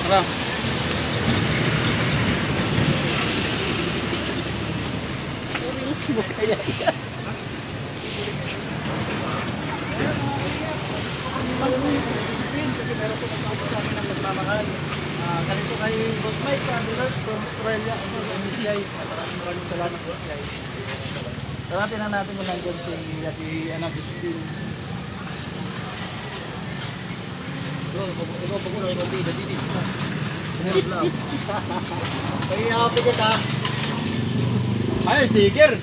Ano? Reels mo kaya yan. Kasi meron po nagkakot sa amin ng nagmamahal. Ganito kay Boss Mike, Adelaide from Australia. Maraming salamat Boss Mike. Tarating na natin kung nandiyan si Josephine. Ikaw pa ko na ikaw bida dito. Pag-iapit kita. Ay, sticker!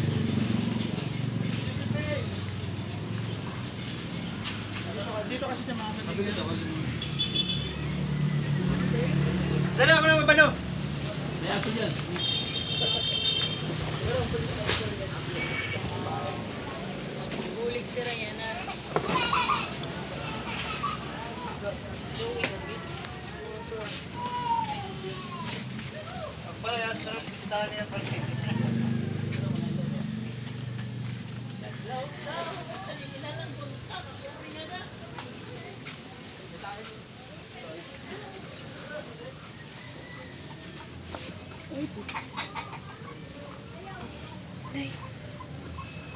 Dito kasi sa mga dito. Dala ako na mabano. May aso dyan. Bulig si Rayana. Joey. Pagpalayas, sarap bisitahan niya pag-ibig.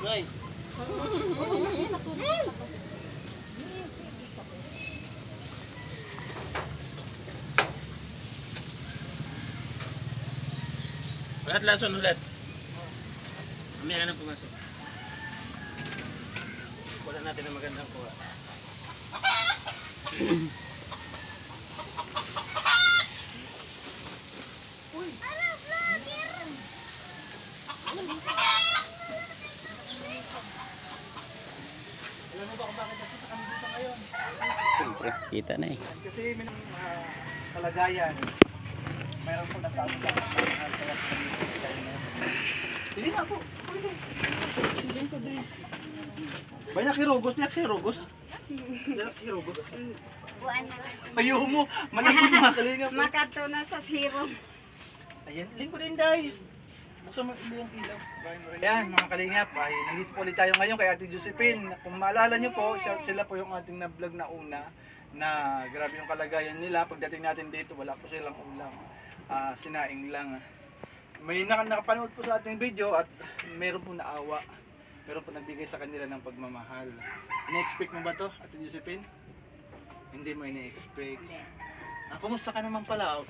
Right. Ulat lason ulat. Mamaya ka na pumasok. Wala natin ang magandang kuha. Alam mo ba kung bakit nakita kami dito ngayon? Siyempre, kita na eh. Kasi may kalagayan. Mayroon po nagkakot sa akin. Kaya sige na po. Sige ko din. Banyak hirugos niya kasi hirugos. Banyak hirugos. Buwan na. Ayaw mo. Manapin mga kalingap. Makato na sa zero. Ayan, lingko din day. Buksan mo yung ilaw. Ayan mga kalingap, ay nandito po ulit tayo ngayon kay Ate Josephine. Kung maalala nyo po, sila po yung ating na-vlog na una na grabe yung kalagayan nila. Pagdating natin dito, wala po silang ulam. Sinaing lang. May nakapanood po sa ating video at meron po naawa. Meron po nagbigay sa kanila ng pagmamahal. Ina-expect mo ba to, Ate Josephine? Hindi mo ina-expect. Kumusta ka naman pala?